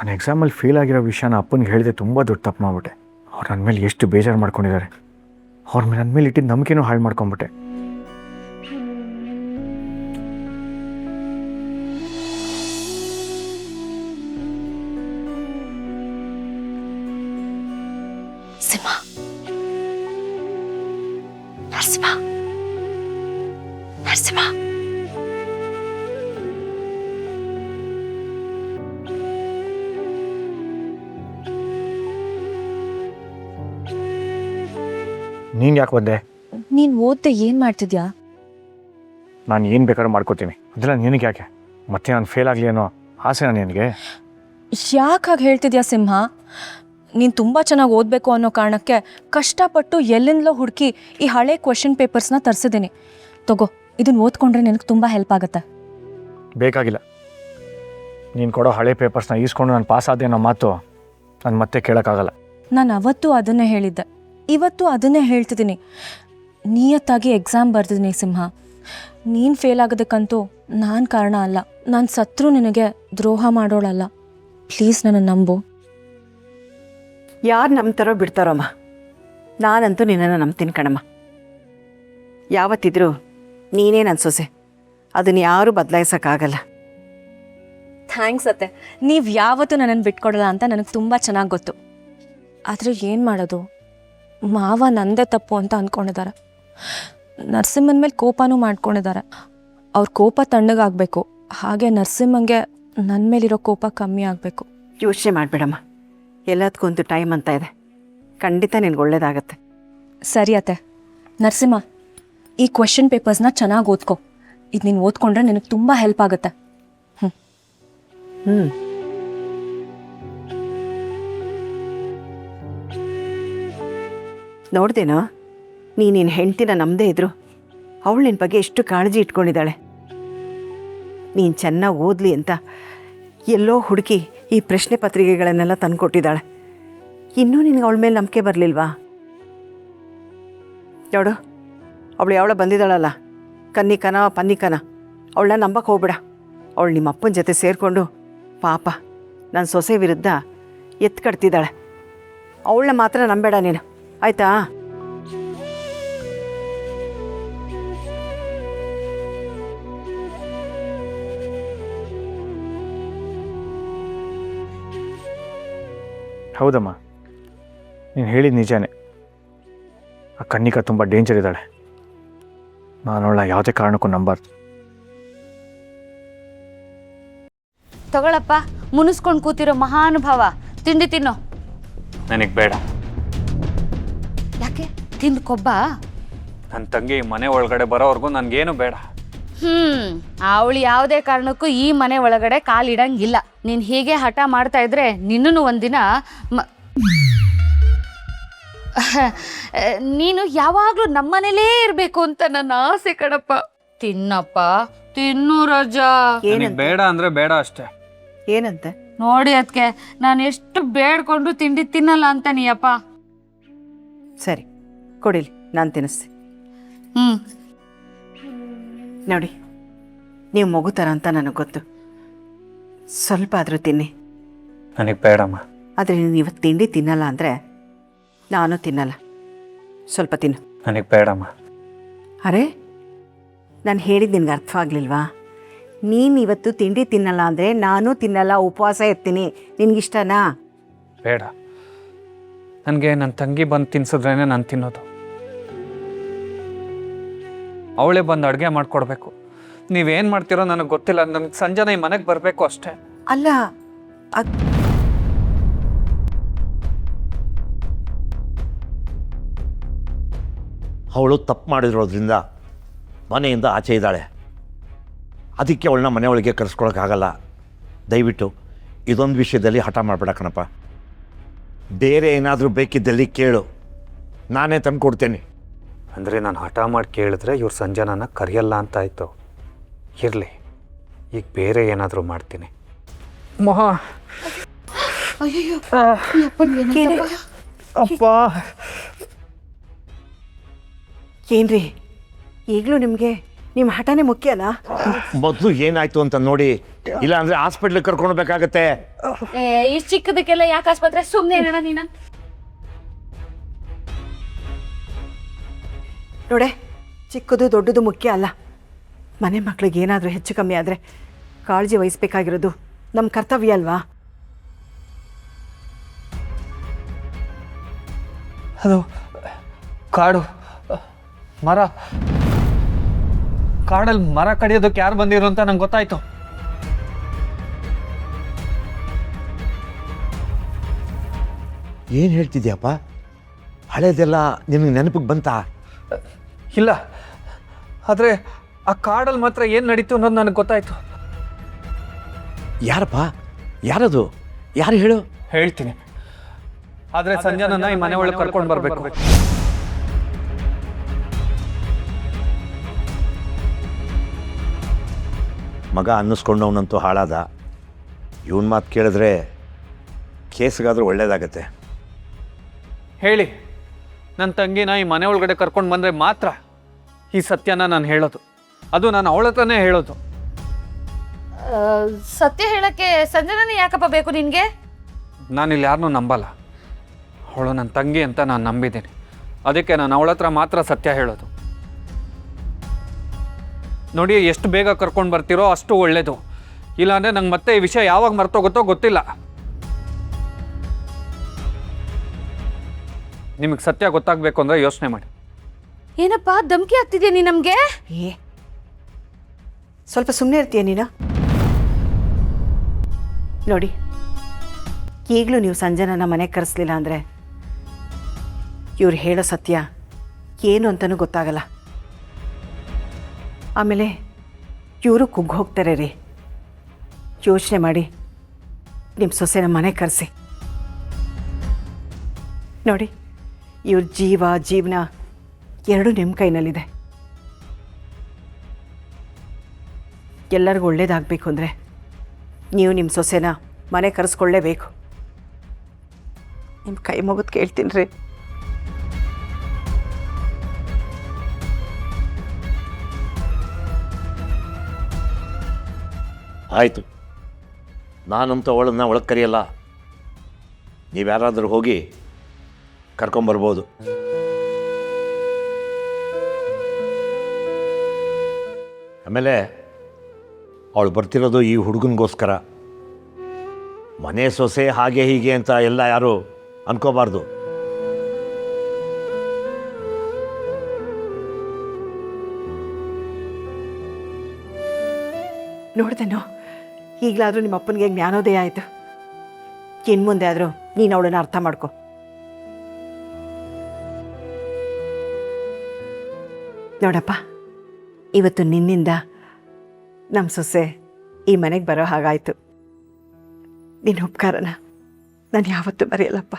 ನಾನು ಎಕ್ಸಾಮಲ್ಲಿ ಫೇಲ್ ಆಗಿರೋ ವಿಷಯನ ಅಪ್ಪನಿಗೆ ಹೇಳಿದೆ ತುಂಬ ದೊಡ್ಡ ತಪ್ಪು ಮಾಡಿಬಿಟ್ಟೆ. ಅವ್ರು ನನ್ನ ಮೇಲೆ ಎಷ್ಟು ಬೇಜಾರು ಮಾಡ್ಕೊಂಡಿದ್ದಾರೆ. ಅವ್ರ ಮೇಲೆ ನನ್ನ ಮೇಲೆ ಇಟ್ಟಿದ್ದು ನಂಬಿಕೆನೂ ಹಾಳು ಮಾಡ್ಕೊಂಬಿಟ್ಟೆ. ಸಿಂಹ, ನರಸಿಂಹ, ನರಸಿಂಹ, ನೀನು ಯಾಕೆ ಬಂದೆ? ನೀನ್ ಓದ್ದೆ ಏನ್ ಮಾಡ್ತಿದ್ಯಾ? ನಾನು ಏನು ಬೇಕಾದ್ರೂ ಮಾಡ್ಕೋತೀನಿ. ಅದೆಲ್ಲ ನಿನಗೆ ಯಾಕೆ? ಮತ್ತೆ ನಾನು ಫೇಲ್ ಆಗಲಿ ಅನ್ನೋ ಆಸೆ ನಾನು ನಿನಗೆ? ಯಾಕೆ ಹಾಗೆ ಹೇಳ್ತಿದ್ಯಾ ಸಿಂಹ? ನೀನು ತುಂಬ ಚೆನ್ನಾಗಿ ಓದಬೇಕು ಅನ್ನೋ ಕಾರಣಕ್ಕೆ ಕಷ್ಟಪಟ್ಟು ಎಲ್ಲಿಂದಲೋ ಹುಡುಕಿ ಈ ಹಳೆ ಕ್ವೆಶ್ಚನ್ ಪೇಪರ್ಸ್ನ ತರಿಸಿದ್ದೀನಿ. ತಗೋ, ಇದನ್ನು ಓದ್ಕೊಂಡ್ರೆ ನಿನಗೆ ತುಂಬ ಹೆಲ್ಪ್ ಆಗುತ್ತೆ. ಬೇಕಾಗಿಲ್ಲ. ನೀನು ಕೊಡೋ ಹಳೆ ಪೇಪರ್ಸ್ನ ಈಸ್ಕೊಂಡು ನಾನು ಪಾಸ್ ಆದೆ ಅನ್ನೋ ಮಾತು ನಾನು ಮತ್ತೆ ಕೇಳೋಕ್ಕಾಗಲ್ಲ. ನಾನು ಅವತ್ತು ಅದನ್ನೇ ಹೇಳಿದ್ದೆ, ಇವತ್ತು ಅದನ್ನೇ ಹೇಳ್ತಿದ್ದೀನಿ. ನಿಯತ್ತಾಗಿ ಎಕ್ಸಾಮ್ ಬರ್ತಿದ್ದೀನಿ ಸಿಂಹ. ನೀನು ಫೇಲ್ ಆಗೋದಕ್ಕಂತೂ ನಾನು ಕಾರಣ ಅಲ್ಲ. ನಾನು ಸತ್ರು ನಿನಗೆ ದ್ರೋಹ ಮಾಡೋಳಲ್ಲ. ಪ್ಲೀಸ್ ನನ್ನ ನಂಬು. ಯಾರು ನಂಬ್ತಾರೋ ಬಿಡ್ತಾರೋಮ್ಮ, ನಾನಂತೂ ನಿನ್ನನ್ನು ನಂಬ್ತೀನಿ ಕಣಮ್ಮ. ಯಾವತ್ತಿದ್ರೂ ನೀನೇ ನನ್ನ ಸೊಸೆ, ಅದನ್ನು ಯಾರೂ ಬದಲಾಯಿಸೋಕ್ಕಾಗಲ್ಲ. ಥ್ಯಾಂಕ್ಸ್ ಅತ್ತೆ. ನೀವು ಯಾವತ್ತೂ ನನ್ನನ್ನು ಬಿಟ್ಕೊಡಲ್ಲ ಅಂತ ನನಗೆ ತುಂಬ ಚೆನ್ನಾಗಿ ಗೊತ್ತು. ಆದರೆ ಏನು ಮಾಡೋದು, ಮಾವ ನಂದೇ ತಪ್ಪು ಅಂತ ಅಂದ್ಕೊಂಡಿದ್ದಾರೆ. ನರಸಿಂಹನ ಮೇಲೆ ಕೋಪನೂ ಮಾಡ್ಕೊಂಡಿದ್ದಾರೆ. ಅವ್ರ ಕೋಪ ತಣ್ಣಗಾಗಬೇಕು, ಹಾಗೆ ನರಸಿಂಹಂಗೆ ನನ್ನ ಮೇಲಿರೋ ಕೋಪ ಕಮ್ಮಿ ಆಗಬೇಕು. ಯೋಚನೆ ಮಾಡಬೇಡಮ್ಮ, ಎಲ್ಲದಕ್ಕೂ ಟೈಮ್ ಅಂತ ಇದೆ. ಖಂಡಿತ ನಿನ್ಗೆ ಒಳ್ಳೇದಾಗತ್ತೆ. ಸರಿ ಅತ್ತೆ. ನರಸಿಂಹ, ಈ ಕ್ವೆಶ್ಚನ್ ಪೇಪರ್ಸ್ನ ಚೆನ್ನಾಗಿ ಓದ್ಕೊ. ಇದು ನೀನು ಓದ್ಕೊಂಡ್ರೆ ನಿನಗೆ ತುಂಬ ಹೆಲ್ಪ್ ಆಗುತ್ತೆ. ನೋಡ್ದೇನೋ, ನೀನು ಹೆಂಡ್ತಿನ ನಂಬದೇ ಇದ್ರು ಅವಳು ನಿನ್ನ ಬಗ್ಗೆ ಎಷ್ಟು ಕಾಳಜಿ ಇಟ್ಕೊಂಡಿದ್ದಾಳೆ. ನೀನು ಚೆನ್ನಾಗಿ ಓದಲಿ ಅಂತ ಎಲ್ಲೋ ಹುಡುಕಿ ಈ ಪ್ರಶ್ನೆ ಪತ್ರಿಕೆಗಳನ್ನೆಲ್ಲ ತಂದುಕೊಟ್ಟಿದ್ದಾಳೆ. ಇನ್ನೂ ನಿನಗೆ ಅವಳ ಮೇಲೆ ನಂಬಿಕೆ ಬರಲಿಲ್ವಾ? ನೋಡು, ಅವಳು ಯಾವಳ ಬಂದಿದ್ದಾಳಲ್ಲ, ಕನ್ನಿಕನ ಪನ್ನಿಕನ, ಅವಳನ್ನ ನಂಬಕ್ಕೆ ಹೋಗ್ಬೇಡ. ಅವಳು ನಿಮ್ಮ ಅಪ್ಪನ ಜೊತೆ ಸೇರಿಕೊಂಡು ಪಾಪ ನನ್ನ ಸೊಸೆ ವಿರುದ್ಧ ಎತ್ಕಡ್ತಿದ್ದಾಳೆ. ಅವಳನ್ನ ಮಾತ್ರ ನಂಬೇಡ ನೀನು, ಆಯಿತಾ? ಹೌದಮ್ಮ, ನೀನು ಹೇಳಿದ ನಿಜಾನೇ. ಆ ಕನ್ನಿಕಾ ತುಂಬ ಡೇಂಜರ್ ಇದ್ದಾಳೆ. ನಾನು ಅವಳ ಯಾವುದೇ ಕಾರಣಕ್ಕೂ ನಂಬಾರ್ದು. ತಗೊಳಪ್ಪ, ಮುನಿಸ್ಕೊಂಡು ಕೂತಿರೋ ಮಹಾನುಭಾವ, ತಿಂಡಿ ತಿನ್ನೋ. ನನಗೆ ಬೇಡ. ಯಾಕೆ? ತಿಂದು ಕೊಬ್ಬ? ನನ್ನ ತಂಗಿ ಮನೆ ಒಳಗಡೆ ಬರೋವರೆಗೂ ನನಗೇನು ಬೇಡ. ಅವಳು ಯಾವುದೇ ಕಾರಣಕ್ಕೂ ಈ ಮನೆ ಒಳಗಡೆ ಕಾಲಿಡಂಗಿಲ್ಲ. ನೀನು ಹೀಗೆ ಹಠ ಮಾಡ್ತಾ ಇದ್ರೆ ನಿನ್ನೂ ಒಂದಿನ ನೀನು ಯಾವಾಗಲೂ ನಮ್ಮನೇಲೇ ಇರಬೇಕು ಅಂತ ನನ್ನ ಆಸೆ ಕಣಪ್ಪ. ತಿನ್ನಪ್ಪ, ತಿನ್ನು ರಜಾ. ಬೇಡ ಅಂದ್ರೆ ಬೇಡ ಅಷ್ಟೇ. ಏನಂತೆ? ನೋಡಿ ಅದಕ್ಕೆ ನಾನು ಎಷ್ಟು ಬೇಡ್ಕೊಂಡು ತಿಂಡಿ ತಿನ್ನಲ್ಲ ಅಂತ ನೀಯಪ್ಪ. ಸರಿ ಕೊಡಿಲಿ, ನಾನು ತಿನ್ನಿಸ್ತೀನಿ. ನೋಡಿ, ನೀವು ಮಗು ಥರ ಅಂತ ನನಗೆ ಗೊತ್ತು. ಸ್ವಲ್ಪ ಆದರೂ ತಿನ್ನಿ. ನನಗೆ ಬೇಡಮ್ಮ. ಆದರೆ ನೀನು ಇವತ್ತು ತಿಂಡಿ ತಿನ್ನಲ್ಲ ಅಂದರೆ ನಾನು ತಿನ್ನಲ್ಲ. ಸ್ವಲ್ಪ ತಿನ್ನು. ನನಗೆ ಬೇಡಮ್ಮ. ಅರೆ, ನಾನು ಹೇಳಿದ್ದು ನಿನ್ಗೆ ಅರ್ಥ ಆಗಲಿಲ್ವಾ? ನೀನು ಇವತ್ತು ತಿಂಡಿ ತಿನ್ನಲ್ಲ ಅಂದರೆ ನಾನು ತಿನ್ನಲ್ಲ, ಉಪವಾಸ ಇರ್ತೀನಿ. ನಿನಗಿಷ್ಟನಾ? ಬೇಡ. ನನಗೆ ನನ್ನ ತಂಗಿ ಬಂದು ತಿನ್ಸಿದ್ರೇ ನಾನು ತಿನ್ನೋದು. ಅವಳೇ ಬಂದು ಅಡುಗೆ ಮಾಡಿಕೊಡ್ಬೇಕು. ನೀವೇನು ಮಾಡ್ತೀರೋ ನನಗೆ ಗೊತ್ತಿಲ್ಲ. ನನಗೆ ಸಂಜೆ ಈ ಮನೆಗೆ ಬರಬೇಕು ಅಷ್ಟೇ. ಅಲ್ಲ, ಅವಳು ತಪ್ಪು ಮಾಡಿರೋದ್ರಿಂದ ಮನೆಯಿಂದ ಆಚೆ ಇದ್ದಾಳೆ. ಅದಕ್ಕೆ ಅವಳನ್ನ ಮನೆಯೊಳಗೆ ಕರೆಸ್ಕೊಳಕ್ಕಾಗಲ್ಲ. ದಯವಿಟ್ಟು ಇದೊಂದು ವಿಷಯದಲ್ಲಿ ಹಠ ಮಾಡಬೇಡ ಕಣಪ್ಪ. ಬೇರೆ ಏನಾದರೂ ಬೇಕಿದ್ದಲ್ಲಿ ಕೇಳು, ನಾನೇ ತಂದು ಕೊಡ್ತೇನೆ. ಅಂದರೆ ನಾನು ಹಠ ಮಾಡಿ ಕೇಳಿದ್ರೆ ಇವ್ರು ಸಂಜನನ ಕರೆಯಲ್ಲ ಅಂತ ಆಯಿತು. ಇರಲಿ, ಈಗ ಬೇರೆ ಏನಾದರೂ ಮಾಡ್ತೀನಿ. ಮೊಹ ಅಪ್ಪ, ಏನ್ರಿ ಈಗಲೂ ನಿಮಗೆ ನಿಮ್ಮ ಹಠನೇ ಮುಖ್ಯ ಅಲ್ಲ. ಮೊದಲು ಏನಾಯ್ತು ಅಂತ ನೋಡಿ, ಇಲ್ಲ ಅಂದರೆ ಹಾಸ್ಪಿಟ್ಲಿಗೆ ಕರ್ಕೊಂಡ್ಬೇಕಾಗತ್ತೆ. ಇಷ್ಟು ಚಿಕ್ಕದಕ್ಕೆಲ್ಲ ಯಾಕೆ ಆಸ್ಪತ್ರೆ? ಸುಮ್ಮನೆ ಹೇಳೋಣ ನೀನು. ನೋಡೆ, ಚಿಕ್ಕದು ದೊಡ್ಡದು ಮುಖ್ಯ ಅಲ್ಲ. ಮನೆ ಮಕ್ಳಿಗೆ ಏನಾದರೂ ಹೆಚ್ಚು ಕಮ್ಮಿ ಆದರೆ ಕಾಳಜಿ ವಹಿಸ್ಬೇಕಾಗಿರೋದು ನಮ್ಮ ಕರ್ತವ್ಯ ಅಲ್ವಾ? ಅದು ಕಾಡು ಮರ, ಕಾಡಲ್ಲಿ ಮರ ಕಡಿಯೋದಕ್ಕೆ ಯಾರು ಬಂದಿರೋ ಅಂತ ನಂಗೆ ಗೊತ್ತಾಯ್ತು. ಏನು ಹೇಳ್ತಿದ್ಯಪ್ಪ? ಹಳೇದೆಲ್ಲ ನಿನಗೆ ನೆನಪಿಗೆ ಬಂತಾ? ಇಲ್ಲ, ಆದರೆ ಆ ಕಾಡಲ್ಲಿ ಮಾತ್ರ ಏನು ನಡೀತು ಅನ್ನೋದು ನನಗೆ ಗೊತ್ತಾಯ್ತು. ಯಾರಪ್ಪ? ಯಾರದು? ಯಾರು ಹೇಳು? ಹೇಳ್ತೀನಿ, ಆದರೆ ಸಂಜನನ್ನ ಈ ಮನೆ ಒಳಗೆ ಕರ್ಕೊಂಡು ಬರಬೇಕು. ಮಗ ಅನ್ನಿಸ್ಕೊಂಡವನಂತೂ ಹಾಳಾದ. ಇವನ್ ಮಾತು ಕೇಳಿದ್ರೆ ಕೇಸ್ಗಾದ್ರೂ ಒಳ್ಳೇದಾಗತ್ತೆ. ಹೇಳಿ, ನನ್ನ ತಂಗಿನ ಈ ಮನೆ ಒಳಗಡೆ ಕರ್ಕೊಂಡು ಬಂದರೆ ಮಾತ್ರ ಈ ಸತ್ಯನ ನಾನು ಹೇಳೋದು. ಅದು ನಾನು ಅವಳ ಹತ್ರನೇ ಹೇಳೋದು. ಸತ್ಯ ಹೇಳಕ್ಕೆ ಸಂಜನನೇ ಯಾಕಪ್ಪ ಬೇಕು ನಿನಗೆ? ನಾನಿಲ್ಲಿ ಯಾರನ್ನೂ ನಂಬಲ್ಲ. ಅವಳು ನನ್ನ ತಂಗಿ ಅಂತ ನಾನು ನಂಬಿದ್ದೀನಿ. ಅದಕ್ಕೆ ನಾನು ಅವಳ ಹತ್ರ ಮಾತ್ರ ಸತ್ಯ ಹೇಳೋದು. ನೋಡಿ, ಎಷ್ಟು ಬೇಗ ಕರ್ಕೊಂಡು ಬರ್ತೀರೋ ಅಷ್ಟು ಒಳ್ಳೆಯದು. ಇಲ್ಲಾಂದರೆ ನಂಗೆ ಮತ್ತೆ ಈ ವಿಷಯ ಯಾವಾಗ ಮರ್ತೋಗುತ್ತೋ ಗೊತ್ತಿಲ್ಲ. ನಿಮಗೆ ಸತ್ಯ ಗೊತ್ತಾಗಬೇಕು ಅಂದರೆ ಯೋಚನೆ ಮಾಡಿ. ಏನಪ್ಪ ಧಮಕಿ ಆಗ್ತಿದ್ಯಾ ನೀ ನಮಗೆ? ಏ, ಸ್ವಲ್ಪ ಸುಮ್ಮನೆ ಇರ್ತೀಯ ನೀನು? ನೋಡಿ, ಈಗಲೂ ನೀವು ಸಂಜನನ ಮನೆಗೆ ಕರೆಸ್ಲಿಲ್ಲ ಅಂದರೆ ಇವ್ರು ಹೇಳೋ ಸತ್ಯ ಏನು ಅಂತಲೂ ಗೊತ್ತಾಗಲ್ಲ. ಆಮೇಲೆ ಇವರು ಕುಗ್ಗಿ ಹೋಗ್ತಾರೆ ರೀ. ಯೋಚನೆ ಮಾಡಿ ನಿಮ್ಮ ಸೊಸೆನ ಮನೆಗೆ ಕರೆಸಿ. ನೋಡಿ, ಇವ್ರ ಜೀವನ ಎರಡೂ ನಿಮ್ಮ ಕೈನಲ್ಲಿದೆ. ಎಲ್ಲರಿಗೂ ಒಳ್ಳೇದಾಗಬೇಕು ಅಂದರೆ ನೀವು ನಿಮ್ಮ ಸೊಸೆನ ಮನೆ ಕರೆಸ್ಕೊಳ್ಳೇಬೇಕು. ನಿಮ್ಮ ಕೈ ಮುಗಿದು ಕೇಳ್ತೀನಿ ರೀ. ಆಯಿತು, ನಾನಂತೂ ಅವಳನ್ನ ಒಳಗೆ ಕರೆಯಲ್ಲ. ನೀವ್ಯಾರಾದರೂ ಹೋಗಿ ಕರ್ಕೊಂಬರ್ಬೋದು. ಆಮೇಲೆ ಅವಳು ಬರ್ತಿರೋದು ಈ ಹುಡುಗನಿಗೋಸ್ಕರ. ಮನೆ ಸೊಸೆ ಹಾಗೆ ಹೀಗೆ ಅಂತ ಎಲ್ಲ ಯಾರು ಅನ್ಕೋಬಾರ್ದು. ನೋಡ್ದೇನೋ, ಈಗಲಾದರೂ ನಿಮ್ಮ ಅಪ್ಪನಿಗೆ ಜ್ಞಾನೋದಯ ಆಯಿತು. ಇನ್ನು ಮುಂದೆ ಆದರೂ ನೀನು ಅವಳನ್ನು ಅರ್ಥ ಮಾಡ್ಕೊ. ನೋಡಪ್ಪ, ಇವತ್ತು ನಿನ್ನಿಂದ ನಮ್ಮ ಸೊಸೆ ಈ ಮನೆಗೆ ಬರೋ ಹಾಗಾಯಿತು. ನಿನ್ನ ಉಪಕಾರನ ನಾನು ಯಾವತ್ತೂ ಮರೆಯಲ್ಲಪ್ಪ.